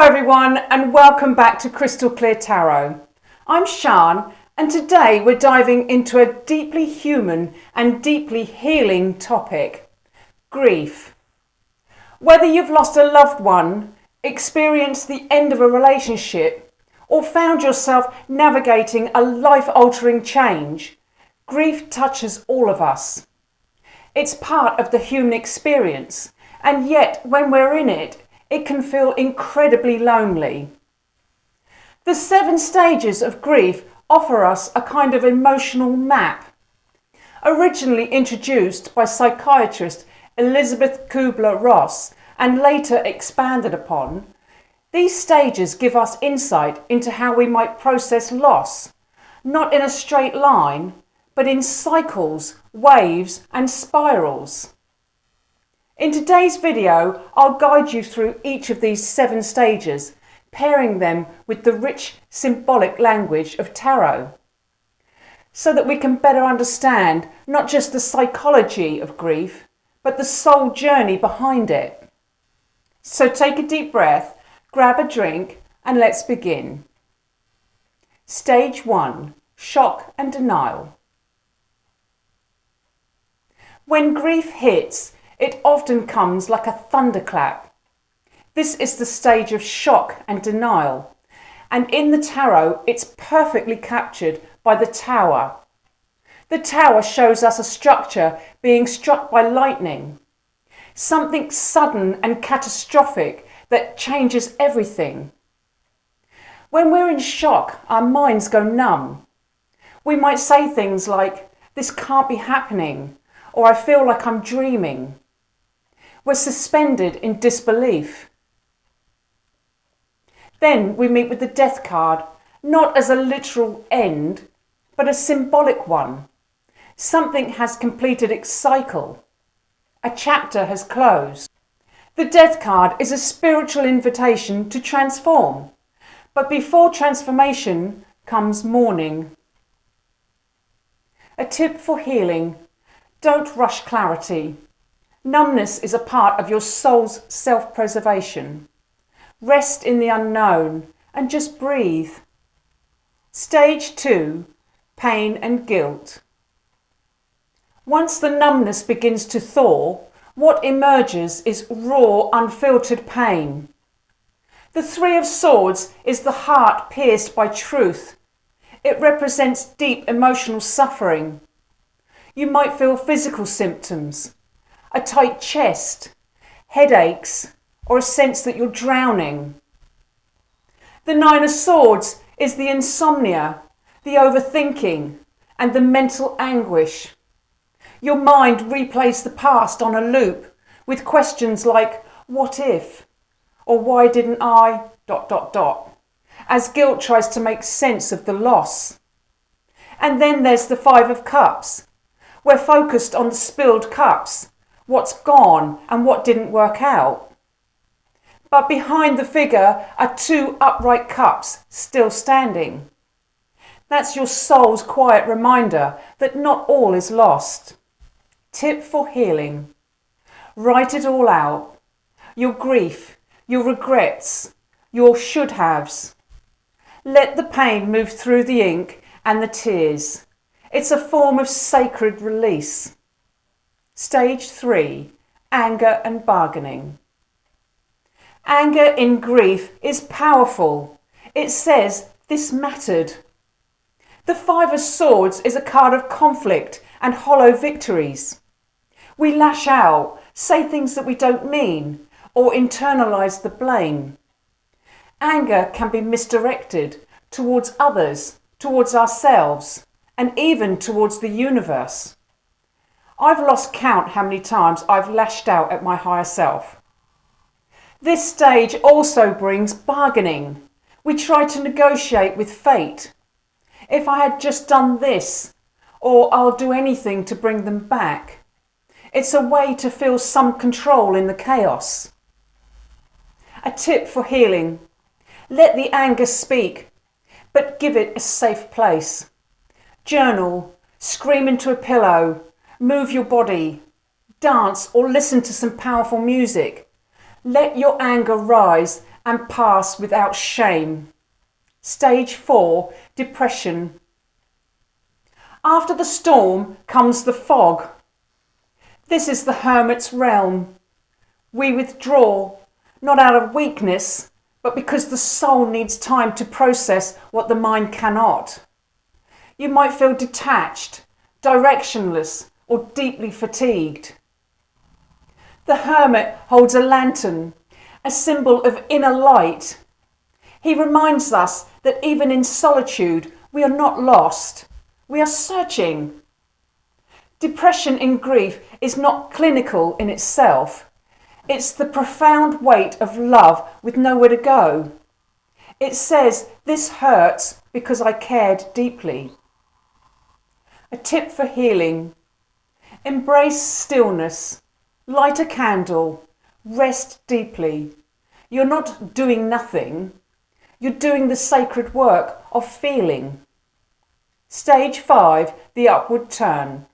Hello everyone and welcome back to Crystal Clear Tarot. I'm Sian and today we're diving into a deeply human and deeply healing topic, grief. Whether you've lost a loved one, experienced the end of a relationship, or found yourself navigating a life-altering change, grief touches all of us. It's part of the human experience, and yet when we're in it, it can feel incredibly lonely. The 7 stages of grief offer us a kind of emotional map. Originally introduced by psychiatrist Elizabeth Kubler-Ross and later expanded upon, these stages give us insight into how we might process loss, not in a straight line, but in cycles, waves and spirals. In today's video, I'll guide you through each of these 7 stages, pairing them with the rich symbolic language of tarot, so that we can better understand not just the psychology of grief, but the soul journey behind it. So take a deep breath, grab a drink, and let's begin. Stage 1, shock and denial. When grief hits, it often comes like a thunderclap. This is the stage of shock and denial, and in the tarot it's perfectly captured by the tower. The tower shows us a structure being struck by lightning, something sudden and catastrophic that changes everything. When we're in shock, our minds go numb. We might say things like, "This can't be happening," or "I feel like I'm dreaming." We're suspended in disbelief. Then we meet with the death card, not as a literal end, but a symbolic one. Something has completed its cycle. A chapter has closed. The death card is a spiritual invitation to transform, but before transformation comes mourning. A tip for healing: don't rush clarity. Numbness is a part of your soul's self-preservation. Rest in the unknown and just breathe. Stage 2, pain and guilt. Once the numbness begins to thaw, what emerges is raw, unfiltered pain. The 3 of Swords is the heart pierced by truth. It represents deep emotional suffering. You might feel physical symptoms, a tight chest, headaches, or a sense that you're drowning. The 9 of Swords is the insomnia, the overthinking, and the mental anguish. Your mind replays the past on a loop with questions like, "What if?" or "Why didn't I?" as guilt tries to make sense of the loss. And then there's the 5 of Cups. We're focused on the spilled cups, what's gone and what didn't work out. But behind the figure are 2 upright cups still standing. That's your soul's quiet reminder that not all is lost. Tip for healing: write it all out. Your grief, your regrets, your should-haves. Let the pain move through the ink and the tears. It's a form of sacred release. Stage 3, anger and bargaining. Anger in grief is powerful. It says, "This mattered." The 5 of Swords is a card of conflict and hollow victories. We lash out, say things that we don't mean, or internalise the blame. Anger can be misdirected towards others, towards ourselves, and even towards the universe. I've lost count how many times I've lashed out at my higher self. This stage also brings bargaining. We try to negotiate with fate. "If I had just done this," or "I'll do anything to bring them back." It's a way to feel some control in the chaos. A tip for healing: let the anger speak, but give it a safe place. Journal, scream into a pillow, move your body, dance or listen to some powerful music. Let your anger rise and pass without shame. Stage 4, depression. After the storm comes the fog. This is the hermit's realm. We withdraw, not out of weakness, but because the soul needs time to process what the mind cannot. You might feel detached, directionless, or deeply fatigued. The hermit holds a lantern, a symbol of inner light. He reminds us that even in solitude, we are not lost. We are searching. Depression in grief is not clinical in itself. It's the profound weight of love with nowhere to go. It says, this hurts because I cared deeply. A tip for healing. Embrace stillness. Light a candle. Rest deeply. You're not doing nothing. You're doing the sacred work of feeling. Stage 5, the upward turn.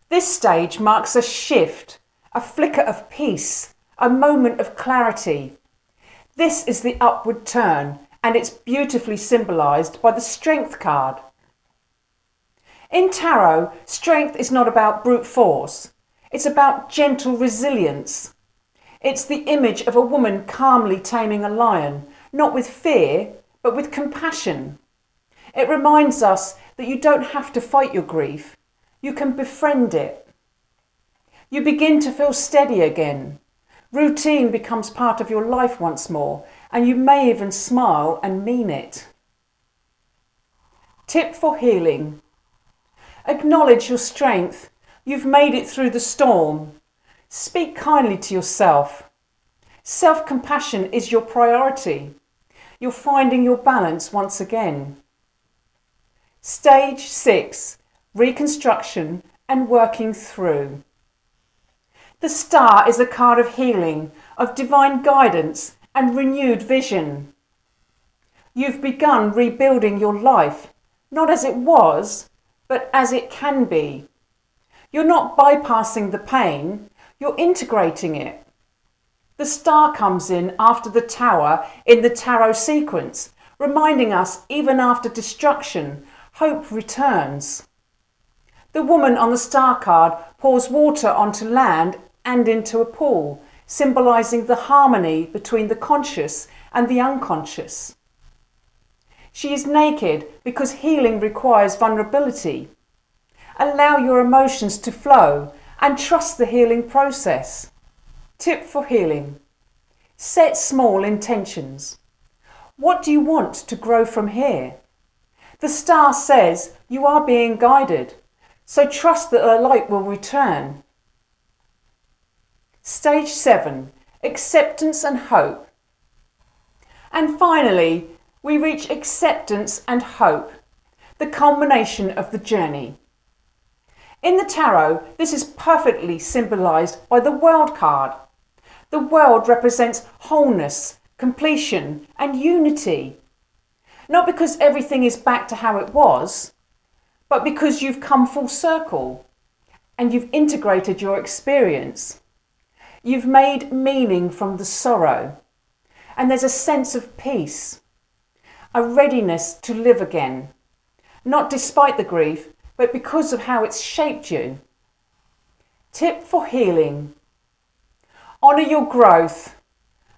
This stage marks a shift, a flicker of peace, a moment of clarity. This is the upward turn, and it's beautifully symbolised by the Strength card. In tarot, strength is not about brute force. It's about gentle resilience. It's the image of a woman calmly taming a lion, not with fear, but with compassion. It reminds us that you don't have to fight your grief. You can befriend it. You begin to feel steady again. Routine becomes part of your life once more, and you may even smile and mean it. Tip for healing. Acknowledge your strength. You've made it through the storm. Speak kindly to yourself. Self-compassion is your priority. You're finding your balance once again. Stage 6. Reconstruction and working through. The star is a card of healing, of divine guidance and renewed vision. You've begun rebuilding your life, not as it was, but as it can be. You're not bypassing the pain, you're integrating it. The star comes in after the tower in the tarot sequence, reminding us even after destruction, hope returns. The woman on the star card pours water onto land and into a pool, symbolising the harmony between the conscious and the unconscious. She is naked because healing requires vulnerability. Allow your emotions to flow and trust the healing process. Tip for healing. Set small intentions. What do you want to grow from here? The star says you are being guided, so trust that the light will return. Stage 7, acceptance and hope. And finally, we reach acceptance and hope, the culmination of the journey. In the tarot, this is perfectly symbolised by the World card. The world represents wholeness, completion and unity. Not because everything is back to how it was, but because you've come full circle and you've integrated your experience. You've made meaning from the sorrow, and there's a sense of peace, a readiness to live again, not despite the grief, but because of how it's shaped you. Tip for healing. Honour your growth.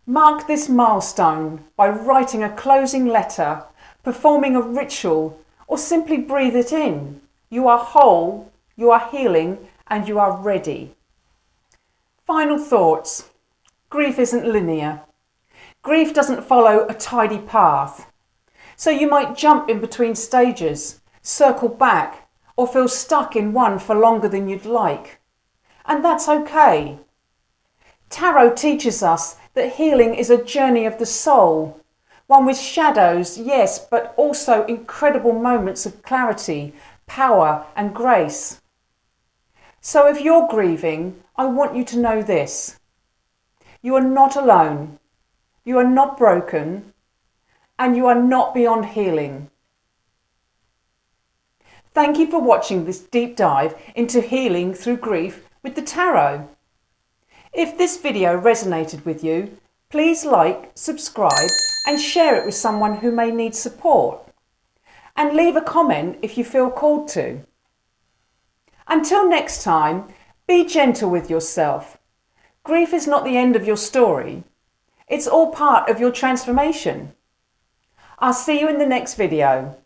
Mark this milestone by writing a closing letter, performing a ritual, or simply breathe it in. You are whole, you are healing, and you are ready. Final thoughts. Grief isn't linear. Grief doesn't follow a tidy path. So you might jump in between stages, circle back, or feel stuck in one for longer than you'd like. And that's okay. Tarot teaches us that healing is a journey of the soul, one with shadows, yes, but also incredible moments of clarity, power and grace. So if you're grieving, I want you to know this. You are not alone, you are not broken, and you are not beyond healing. Thank you for watching this deep dive into healing through grief with the tarot. If this video resonated with you, Please like, subscribe and share it with someone who may need support. And leave a comment if you feel called to. Until next time, be gentle with yourself. Grief is not the end of your story. It's all part of your transformation. I'll see you in the next video.